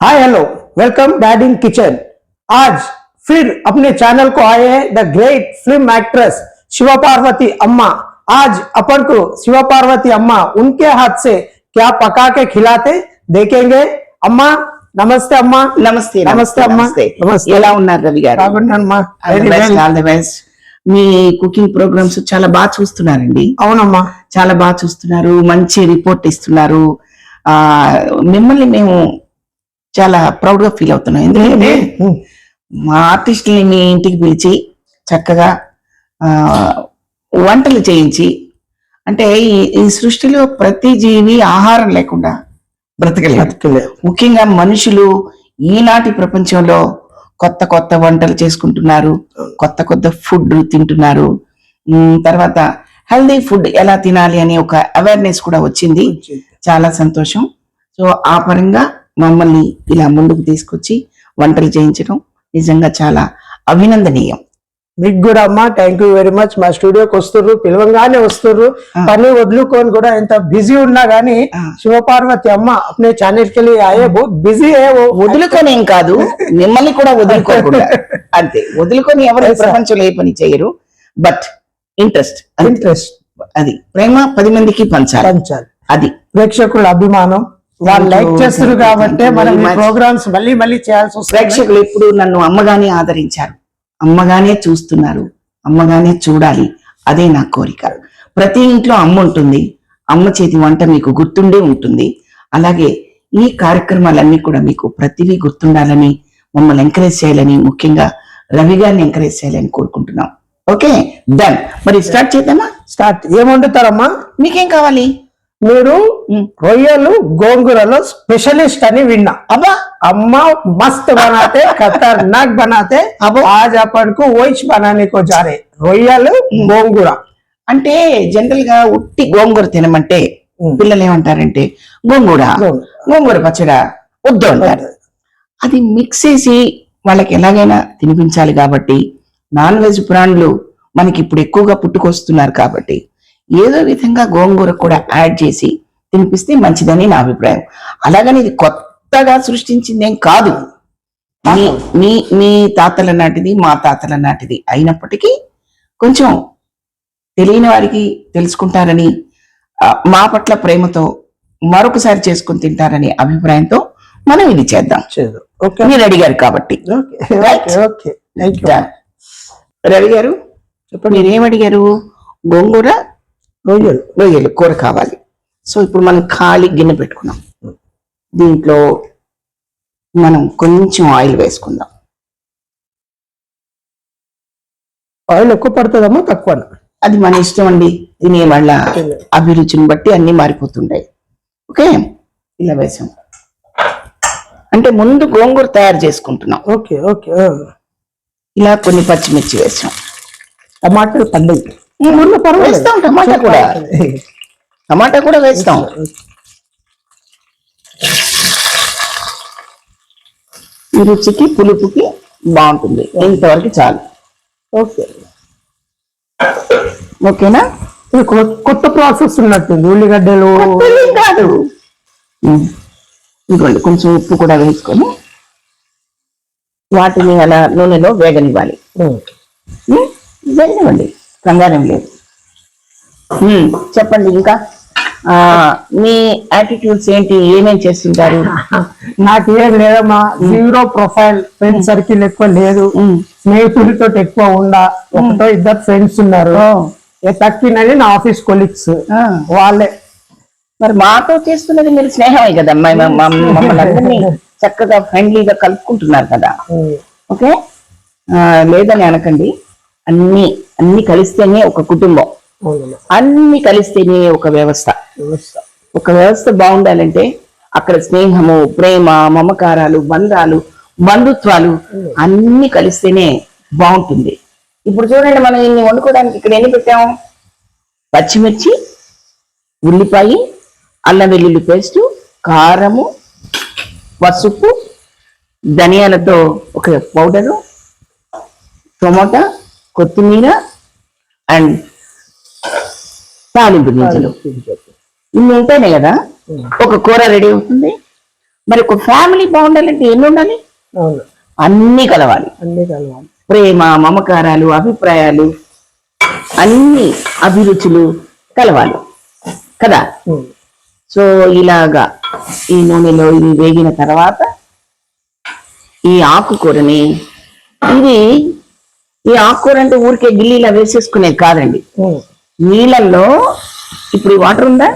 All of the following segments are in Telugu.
Hi hello welcome dad in kitchen. आज फिर अपने चैनल को आए हैं the great film actress Shiva Parvati अम्मा। आज अपन को शिवा पार्वती अम्मा उनके हाथ से क्या पका के खिलाते देखेंगे। अम्मा नमस्ते अम्मा। నమస్తే నమస్తే అమ్మా. నమస్తే. ఎలా ఉన్నారు రవి గారు? బాగున్నానమ్మా. All the best. మీ కుకింగ్ ప్రోగ్రామ్స్ చాలా బాగా చూస్తున్నారండి. అవునమ్మా, చాలా బాగా చూస్తున్నారు, మంచి రిపోర్ట్ ఇస్తున్నారు. మిమ్మల్ని మేము చాలా ప్రౌడ్ గా ఫీల్ అవుతున్నాం. ఎందుకంటే మా ఆర్టిస్టుల్ని మీ ఇంటికి పిలిచి చక్కగా వంటలు చేయించి, అంటే ఈ సృష్టిలో ప్రతి జీవి ఆహారం లేకుండా బ్రతకలేదు. ముఖ్యంగా మనుషులు ఈనాటి ప్రపంచంలో కొత్త కొత్త వంటలు చేసుకుంటున్నారు, కొత్త కొత్త ఫుడ్ తింటున్నారు. తర్వాత హెల్దీ ఫుడ్ ఎలా తినాలి అనే ఒక అవేర్నెస్ కూడా వచ్చింది. చాలా సంతోషం. సో ఆ పరంగా మమ్మల్ని ఇలా ముందుకు తీసుకొచ్చి వంటలు చేయించడం నిజంగా చాలా అభినందనీయం. మీకు కూడా అమ్మా థ్యాంక్ యూ వెరీ మచ్. మా స్టూడియోకి వస్తుర్రు, పిలవంగానే వస్తుర్రు, పని వదులుకొని కూడా ఎంత బిజీ ఉన్నా గానీ శివ పార్వతి అమ్మ अपने चैनल के लिए आए, बहुत बिजी है वो. వదులుకొనేం కాదు, మిమ్మల్ని కూడా వదులుకోకుండా. అంతే, వదులుకొని ఎవరు ప్రపంచంలో ఏ పని చేయరు. బట్ ఇంట్రెస్ట్ అది ప్రేమ 10 మందికి పంచాలి. అది ప్రేక్షకుల అభిమానం. వాళ్ళు లైక్ చేస్తారు కాబట్టి మనం ఈ ప్రోగ్రామ్స్ మళ్ళీ మళ్ళీ చేయాల్సి వస్తుంది. ప్రేక్షకులు ఎప్పుడు నన్ను అమ్మగానే ఆదరించారు, అమ్మగానే చూస్తున్నారు, అమ్మగానే చూడాలి. అదే నా కోరిక. ప్రతి ఇంట్లో అమ్మ ఉంటుంది, అమ్మ చేతి వంట మీకు గుర్తుండే ఉంటుంది. అలాగే ఈ కార్యక్రమాలన్నీ కూడా మీకు ప్రతిదీ గుర్తుండాలని, మమ్మల్ని ఎంకరేజ్ చేయాలని, ముఖ్యంగా రవి గారిని ఎంకరేజ్ చేయాలని కోరుకుంటున్నాం. Okay done. మరి స్టార్ట్ చేద్దామా? స్టార్ట్. ఏం వండుతారమ్మా? మీకేం కావాలి? మీరు రొయ్యలు గోంగూరలో స్పెషలిస్ట్ అని విన్నా. అబ్బా, अम्मा मस्त बनाते, खतरनाक बनाते. अब आज अपन को वही बनाने को जा रहे, రొయ్యలు గోంగూర. అంటే జనరల్ గా ఉట్టి గోంగూర తినమంటే పిల్లలు ఏమంటారంటే గోంగూర పచ్చడా వద్దు అంటారు. అది మిక్స్ చేసి వాళ్ళకి ఎలాగైనా తినిపించాలి కాబట్టి, నాన్ వెజ్ ప్రాణులు మనకి ఇప్పుడు ఎక్కువగా పుట్టుకొస్తున్నారు కాబట్టి ఏదో విధంగా గోంగూర కూడా యాడ్ చేసి తినిపిస్తే మంచిదని నా అభిప్రాయం. అలాగని ఇది కొత్తగా సృష్టించిందేం కాదు. మీ తాతల నాటిది, మా తాతల నాటిది అయినప్పటికీ కొంచెం తెలియని వారికి తెలుసుకుంటారని, మా పట్ల ప్రేమతో మరొకసారి చేసుకుని తింటారని అభిప్రాయంతో మనం ఇది చేద్దాం. మీరు అడిగారు కాబట్టి. రవి గారు చెప్పండి, మీరేమడిగారు? గోంగూర రొయ్యలు కూర కావాలి. సో ఇప్పుడు మనం ఖాళీ గిన్నె పెట్టుకున్నాం. దీంట్లో మనం కొంచెం ఆయిల్ వేసుకుందాం. ఆయిల్ ఎక్కువ పడుతుందమ్మా తక్కువ? అది మన ఇష్టం అండి. తినే వాళ్ళ అభిరుచిని బట్టి అన్ని మారిపోతుంటాయి. ఓకే, ఇలా వేసాం అంటే ముందు గోంగూర తయారు చేసుకుంటున్నాం. Okay okay. ఇలా కొన్ని పచ్చిమిర్చి వేసాం. టమాటాలు పండు వేస్తాం, టమాటా కూడా వేస్తాం. ఈ రుచికి పులుపుకి బాగుంటుంది. ఇంతవరకు చాలు. ఓకే ఓకేనా? కొత్త ప్రాసెస్ ఉన్నట్టుంది. ఉల్లిగడ్డలు కాదు, ఇదిగోండి కొంచెం ఉప్పు కూడా వేసుకొని వాటిని అలా నూనెలో వేగనివ్వాలి. వేగనివ్వండి, కంగారం లేదు. చెప్పండి, ఇంకా మీ యాటిట్యూడ్స్ ఏంటి? ఏమేం చేస్తుంటారు? నాకేం లేదమ్మా, జీరో ప్రొఫైల్. ఫ్రెండ్ సర్కిల్ ఎక్కువ లేదు, స్నేహితులతో ఎక్కువ ఉండా. ఒకటో ఇద్దరు ఫ్రెండ్స్ ఉన్నారు, తక్కినది నా ఆఫీస్ కొలీగ్స్ వాళ్ళే. మరి మాతో చేస్తున్నది మీరు స్నేహమే కదా, మమ్మల్ని అందరినీ చక్కగా ఫ్రెండ్లీగా కలుపుకుంటున్నారు కదా. ఓకే, లేదని అనకండి. అన్ని కలిస్తేనే ఒక కుటుంబం, అన్ని కలిస్తేనే ఒక వ్యవస్థ. ఒక వ్యవస్థ బాగుండాలంటే అక్కడ స్నేహము, ప్రేమ, మమకారాలు, బంధాలు, బంధుత్వాలు అన్ని కలిస్తేనే బాగుంటుంది. ఇప్పుడు చూడండి, మనం ఇన్ని వండుకోవడానికి ఇక్కడ ఎన్ని పెట్టాము? పచ్చిమిర్చి, ఉల్లిపాయ, అల్లం వెల్లుల్లి పేస్టు, కారము, పసుపు, ధనియాలతో ఒక పౌడరు, టొమాటో, కొత్తిమీర అండ్ తాలింపు గింజలు. ఇన్ని ఉంటేనే కదా ఒక కూర రెడీ అవుతుంది. మరి ఒక ఫ్యామిలీ బాగుండాలంటే ఎన్ని ఉండాలి? అవును, అన్ని కలవాలి. అన్ని కలవాలి. ప్రేమ, మమకారాలు, అభిప్రాయాలు, అన్ని అభిరుచులు కలవాలి కదా. సో ఇలాగా ఈ నూనెలో ఇది వేగిన తర్వాత ఈ ఆకుకూరని, ఈ ఆకుకూర అంటే ఊరికే గిల్లీలా వేసేసుకునేది కాదండి. నీళ్ళల్లో ఇప్పుడు ఈ వాటర్ ఉందా,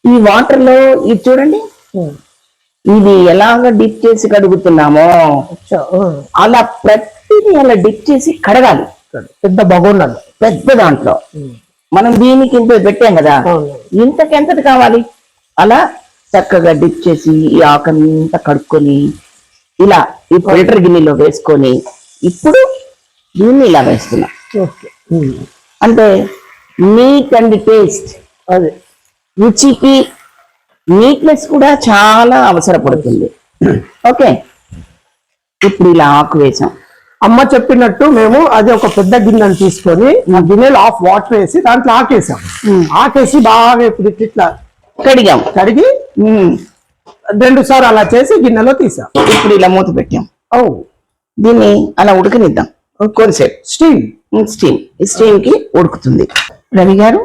ఈ వాటర్ లో ఇది చూడండి, ఇది ఎలాగ డిప్ చేసి కడుగుతున్నామో అలా ప్రతిదీ అలా డిప్ చేసి కడగాలి. పెద్ద బగోన్లలో, పెద్ద దాంట్లో మనం దీనికి ఇంత పెట్టాం కదా, ఇంతకెంతది కావాలి అలా చక్కగా డిప్ చేసి ఈ ఆకంతా కడుక్కొని ఇలా ఈ ఫిల్టర్ గిన్నెలో వేసుకొని ఇప్పుడు దీన్ని ఇలా వేస్తున్నా. అంటే నీట్ అండ్ టేస్ట్, అది రుచికి నీట్నెస్ కూడా చాలా అవసరపడుతుంది. ఓకే, ఇప్పుడు ఇలా ఆకు వేసాం. అమ్మ చెప్పినట్టు మేము అది ఒక పెద్ద గిన్నెను తీసుకొని ఆ గిన్నెలో హాఫ్ వాటర్ వేసి దాంట్లో ఆకేసాం. ఆకేసి బాగా ఇప్పుడు ఇట్లా కడిగి 2 సార్లు అలా చేసి గిన్నెలో తీసాం. ఇప్పుడు ఇలా మూత పెట్టాం. దీన్ని అలా ఉడకనిద్దాం కొంచెంసేపు. స్టీమ్ కి ఉడుకుతుంది. రవి గారు,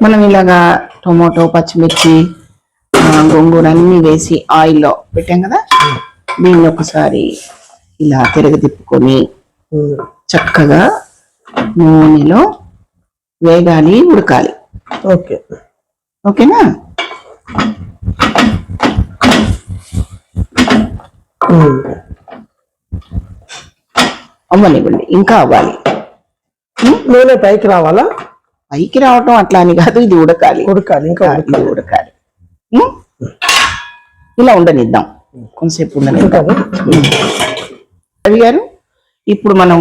మనం ఇలాగా టొమాటో, పచ్చిమిర్చి, గోంగూర అన్ని వేసి ఆయిల్లో పెట్టాం కదా, దీన్ని ఒకసారి ఇలా తిప్పుకొని చక్కగా నూనెలో వేగాలి, ఉడకాలి. ఓకేనా? అవ్వనివ్వండి, ఇంకా అవ్వాలి. నూనె పైకి రావాలా? పైకి రావటం అట్లా అని కాదు, ఇది ఉడకాలి. ఇంకా ఉడకాలి. ఇలా ఉండనిద్దాం, కొంతసేపు ఉండనిద్దాం. రవి గారు, ఇప్పుడు మనం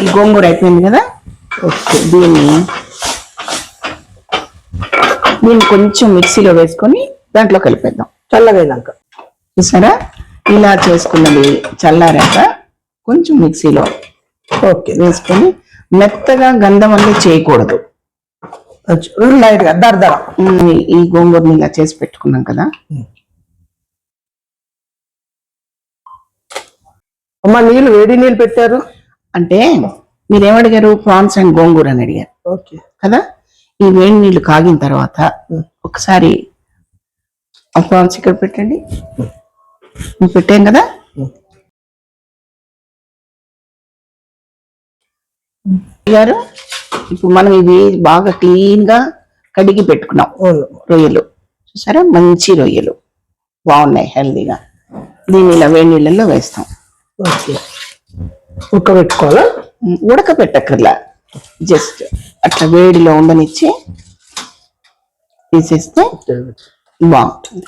ఈ గోంగూర అయిపోయింది కదా, దీన్ని కొంచెం మిక్సీలో వేసుకొని దాంట్లో కలిపేద్దాం. చల్లగైనాక చూసారా, ఇలా చేసుకున్నది చల్లారాక కొంచెం మిక్సీలో వేసుకొని మెత్తగా గంధం అన్నీ చేయకూడదు, లైట్గా దర్దర. ఈ గోంగూరని ఇలా చేసి పెట్టుకున్నాం కదా. అమ్మ, నీళ్ళు వేడి నీళ్ళు పెట్టారు అంటే మీరేమడిగారు? ప్రాన్స్ అండ్ గోంగూర అని అడిగారు కదా. ఈ వేడి నీళ్లు కాగిన తర్వాత ఒకసారి ఆ ప్రాన్స్ ఇక్కడ పెట్టండి. పెట్టాం కదా. గారు, ఇప్పుడు మనం ఇది బాగా క్లీన్ గా కడిగి పెట్టుకున్నాం రొయ్యలు. చూసారా, మంచి రొయ్యలు బాగున్నాయి, హెల్దీగా. దీన్ని ఇలా వేడి నీళ్ళల్లో వేస్తాం. ఉడకబెట్టుకోవాలా? ఉడకపెట్టక్కర్లా, జస్ట్ అట్లా వేడిలో ఉండనిచ్చి తీసేస్తే బాగుంటుంది.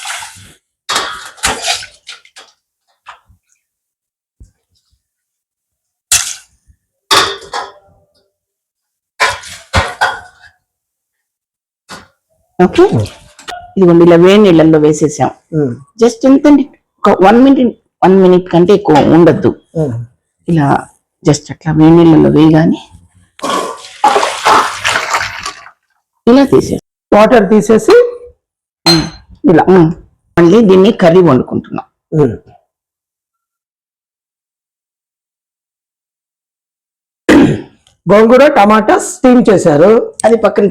ఓకే, ఇదిగోండి ఇలా వేడి నీళ్ళల్లో వేసేసాం. జస్ట్ ఎంత, ఒక 1 మినిట్ కంటే ఎక్కువ ఉండద్దు. ఇలా జస్ట్ అట్లా వేడి నీళ్ళల్లో వేయగానే ఇలా వాటర్ తీసేసి ఇలా మళ్ళీ దీన్ని కర్రీ వండుకుంటున్నాం. గోంగూర, టమాటా స్టీమ్ చేశారు, అది పక్కన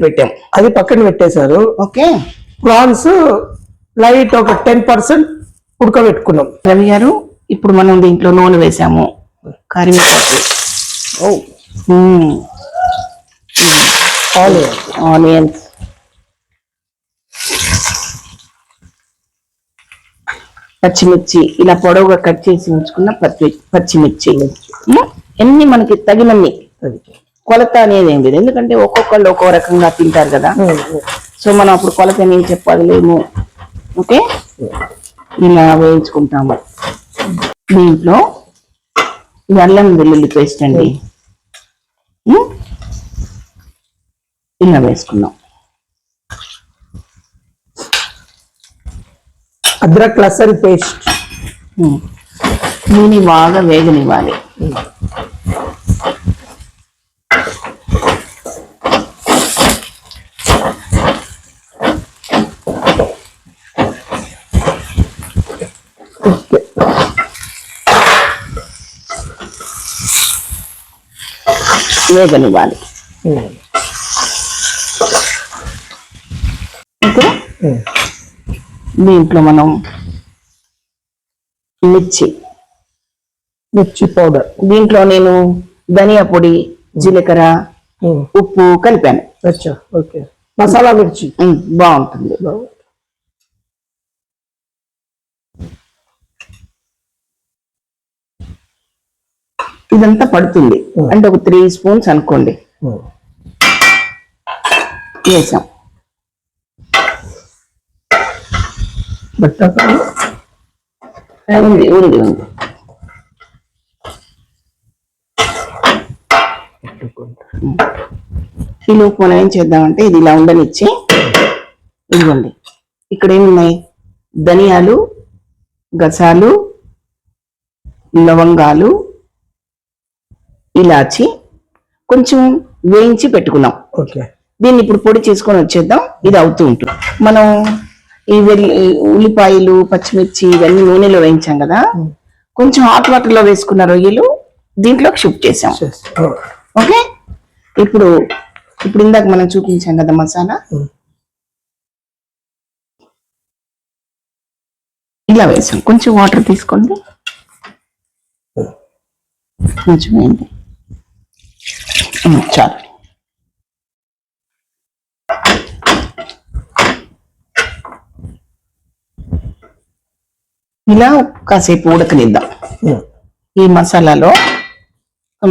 పెట్టేశారు. ఓకే, ప్రాన్స్ లైట్ ఒక 10% ఉడకబెట్టుకున్నాం. రవి గారు, ఇప్పుడు మనం దీంట్లో నూనె వేసాము, కరివేపాకు, ఆనియన్స్, పచ్చిమిర్చి, ఇలా పొడవుగా కట్ చేసి ఉంచుకున్న పచ్చిమిర్చి, ఎన్ని మనకి తగినన్ని. కొలత అనేది ఏం లేదు, ఎందుకంటే ఒక్కొక్కళ్ళు ఒక్కో రకంగా తింటారు కదా. సో మనం అప్పుడు కొలత ఏం చెప్పలేము. ఓకే, ఇలా వేయించుకుంటాము. దీంట్లో అల్లం వెల్లుల్లి పేస్ట్ అండి, ఇలా వేసుకున్నాం. అద్రక్ లసన్ పేస్ట్, దీన్ని బాగా వేగనివ్వాలి. ఓకే. వేగనివ్వాలి. ఓకే. దీంట్లో మనం మిర్చి పౌడర్, దీంట్లో నేను ధనియా పొడి, జీలకర్ర, ఉప్పు కలిపాను. అచ్చా, ఓకే. మసాలా మిర్చి బాగుంటుంది. ఇదంతా పడుతుంది అంటే ఒక 3 స్పూన్స్ అనుకోండి. వేసాం. ఉంది ఉంది ఉంది. ఈ లోపు మనం ఏం చేద్దామంటే ఇది ఇలా ఉండనిచ్చి, ఇదిగోండి ఇక్కడ ఏమున్నాయి, ధనియాలు, గసాలు, లవంగాలు, ఇలాచి కొంచెం వేయించి పెట్టుకున్నాం. ఓకే. దీన్ని ఇప్పుడు పొడి చేసుకొని వచ్చేద్దాం. ఇది అవుతూ ఉంటుంది. మనం ఈ ఉల్లిపాయలు, పచ్చిమిర్చి ఇవన్నీ నూనెలో వేయించాం కదా, కొంచెం హాట్ వాటర్ లో వేసుకున్న రొయ్యలు దీంట్లోకి షిఫ్ట్ చేసాం. ఓకే. ఇప్పుడు ఇందాక మనం చూపించాం కదా మసాలా, ఇలా వేసాం. కొంచెం వాటర్ తీసుకోండి, కొంచెం వేయండి, చాలు. ఇలా కాసేపు ఉడకనిద్దాం. ఈ మసాలాలో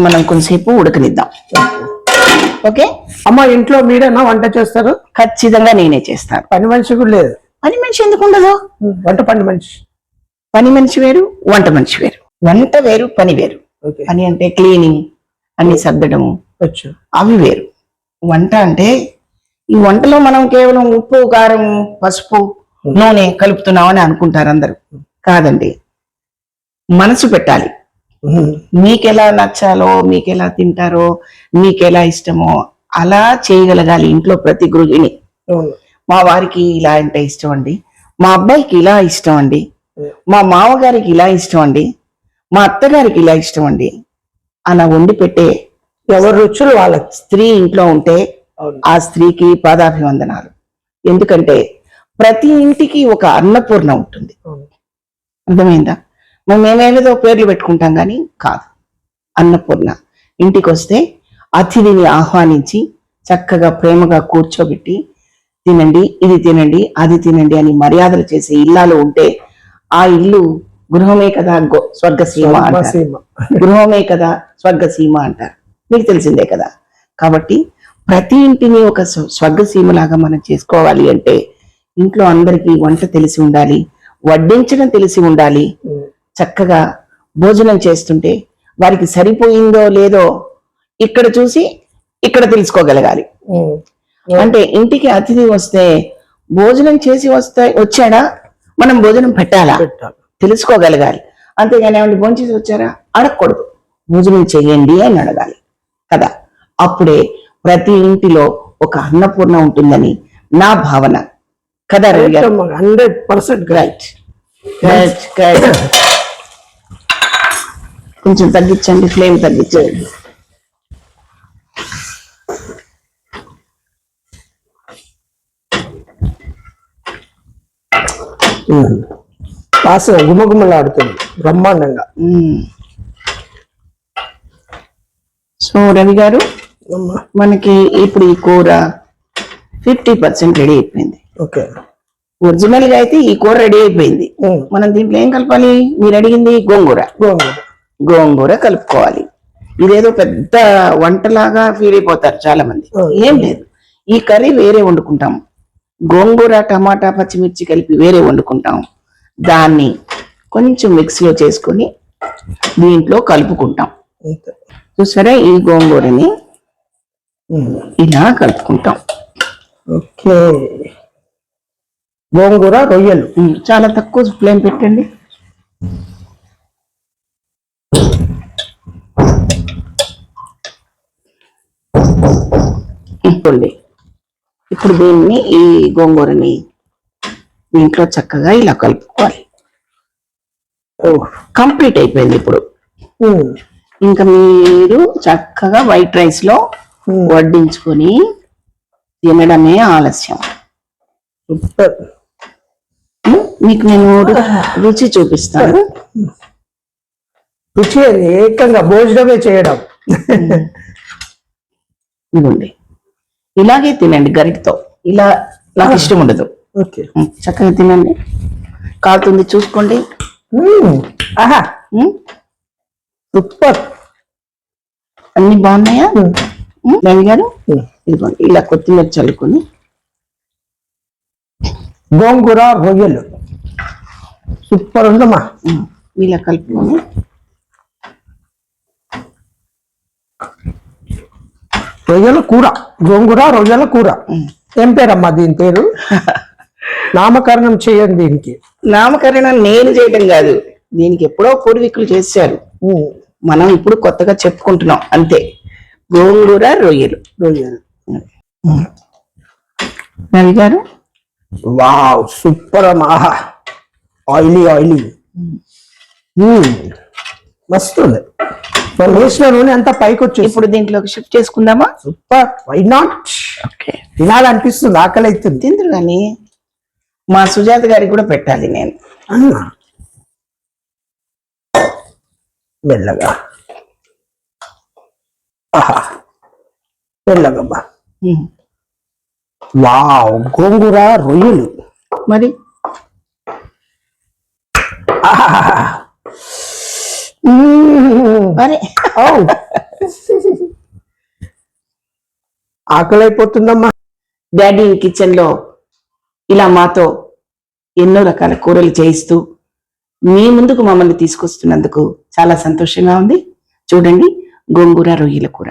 మనం కొంతసేపు ఉడకనిద్దాం. ఓకే. అమ్మ, ఇంట్లో మీరేనా వంట చేస్తారు? ఖచ్చితంగా నేనే చేస్తాను. పని మనిషి కూడా లేదు? పని మనిషి ఎందుకు ఉండదు? పని మనిషి. పని మనిషి వేరు, వంట మనిషి వేరు. వంట వేరు, పని వేరు. పని అంటే క్లీనింగ్, అన్ని సర్దడము, అవి వేరు. వంట అంటే ఈ వంటలో మనం కేవలం ఉప్పు, కారం, పసుపు, నూనె కలుపుతున్నామని అనుకుంటారు అందరూ. కాదండి, మనసు పెట్టాలి. మీకెలా నచ్చాలో, మీకెలా తింటారో, మీకెలా ఇష్టమో అలా చేయగలగాలి ఇంట్లో ప్రతి గృహిణి. మా వారికి ఇలా అంటే ఇష్టం అండి, మా అబ్బాయికి ఇలా ఇష్టం అండి, మా మామగారికి ఇలా ఇష్టం అండి, మా అత్తగారికి ఇలా ఇష్టం అండి అలా వండి పెట్టే ఎవరి రుచులు వాళ్ళ స్త్రీ ఇంట్లో ఉంటే ఆ స్త్రీకి పాదాభివందనాలు. ఎందుకంటే ప్రతి ఇంటికి ఒక అన్నపూర్ణ ఉంటుంది. అర్థమైందా? మేమేదో పేర్లు పెట్టుకుంటాం కానీ కాదు. అన్నపూర్ణ ఇంటికి వస్తే అతిథిని ఆహ్వానించి చక్కగా ప్రేమగా కూర్చోబెట్టి తినండి, ఇది తినండి, అది తినండి అని మర్యాదలు చేసే ఇల్లాలు ఉంటే ఆ ఇల్లు గృహమే కదా స్వర్గసీమ అంటారు. గృహమే కదా స్వర్గసీమ అంటారు. మీకు తెలిసిందే కదా. కాబట్టి ప్రతి ఇంటిని ఒక స్వర్గసీమలాగా మనం చేసుకోవాలి అంటే ఇంట్లో అందరికీ వంట తెలిసి ఉండాలి, వడ్డించడం తెలిసి ఉండాలి. చక్కగా భోజనం చేస్తుంటే వారికి సరిపోయిందో లేదో ఇక్కడ చూసి ఇక్కడ తెలుసుకోగలగాలి. అంటే ఇంటికి అతిథి వస్తే భోజనం చేసి వచ్చాడా, మనం భోజనం పెట్టాలా తెలుసుకోగలగాలి. అంతేగాని ఏమంటే భోజనం చేసి వచ్చారా అడగకూడదు, భోజనం చేయండి అని అడగాలి కదా. అప్పుడే ప్రతి ఇంటిలో ఒక అన్నపూర్ణ ఉంటుందని నా భావన కదా. 100% రైట్. కొంచెం తగ్గించండి, ఫ్లేమ్ తగ్గించండి. వాసన గుమగుమలాడుతుంది బ్రహ్మాండంగా. సో రవి గారు, మనకి ఇప్పుడు ఈ కూర 50% రెడీ అయిపోయింది. ఓకే. ఒరిజినల్ గా అయితే ఈ కూర రెడీ అయిపోయింది. మనం దీంట్లో ఏం కలపాలి? మీరు అడిగింది గోంగూర కలుపుకోవాలి. ఇదేదో పెద్ద వంటలాగా ఫీల్ అయిపోతారు చాలా మంది. ఏం లేదు, ఈ కర్రీ వేరే వండుకుంటాం. గోంగూర, టమాటా, పచ్చిమిర్చి కలిపి వేరే వండుకుంటాం. దాన్ని కొంచెం మిక్సీలో చేసుకొని దీంట్లో కలుపుకుంటాం. చూసారా, ఈ గోంగూరని ఇలా కలుపుకుంటాం. ఓకే. గోంగూర రొయ్యలు చాలా తక్కువ ఫ్లేమ్ పెట్టండి. ఇప్పుడు దీన్ని, ఈ గోంగూరని దీంట్లో చక్కగా ఇలా కలుపుకోవాలి. ఓ. కంప్లీట్ అయిపోయింది ఇప్పుడు. ఉమ్. ఇంకా మీరు చక్కగా వైట్ రైస్ లో వడ్డించుకొని తినడమే ఆలస్యం. సూపర్. మీకు నేను రుచి చూపిస్తాను. రుచి ఏకంగా భోజనమే చేయడం. ఇదిగోండి, ఇలాగే తినండి గరిటతో. ఇలా నాకు ఇష్టం ఉండదు. ఓకే. చక్కగా తినండి. కాలుతుంది చూసుకోండి. ఆహా, ఉమ్, సూపర్. అన్ని బాగున్నాయా రవి గారు? ఇదిగోండి, ఇలా కొత్తిమీర చల్లుకొని గోంగూర రొయ్యలు సూపర్ ఉందమ్మా. ఇలా కలుపుకొని రొయ్యల కూర, గోంగూర రొయ్యల కూర. ఏం పేరమ్మా దీని పేరు? నామకరణం చేయండి దీనికి. నామకరణం నేను చేయడం కాదు, దీనికి ఎప్పుడో పూర్వీకులు చేశారు. మనం ఇప్పుడు కొత్తగా చెప్పుకుంటున్నాం అంతే. గోంగూర రొయ్యలు. రొయ్యలు. రవి గారు, వావ్, సూపర్ అమ్మా. ఆయిలీ ఆయిలీ మస్తు ఉంది. మనం వేసిన నూనె అంతా పైకి వచ్చేసి ఇప్పుడు దీంట్లోకి షిఫ్ట్ చేసుకుందామా? సూపర్. Why not? ఓకే, తినాలనిపిస్తుంది, ఆకలి అవుతుంది. తిందురు కానీ మా సుజాత గారికి కూడా పెట్టాలి నేను. మెల్లగా. ఆహా, మెల్లగమ్మా. వావ్, గోంగూర రొయ్యలు. మరి అరే ఆకలి అయిపోతుందమ్మా. డాడీ కిచెన్ లో ఇలా మాతో ఎన్నో రకాల కూరలు చేయిస్తూ మీ ముందుకు మమ్మల్ని తీసుకొస్తున్నందుకు చాలా సంతోషంగా ఉంది. చూడండి, గోంగూర రొయ్యల కూర.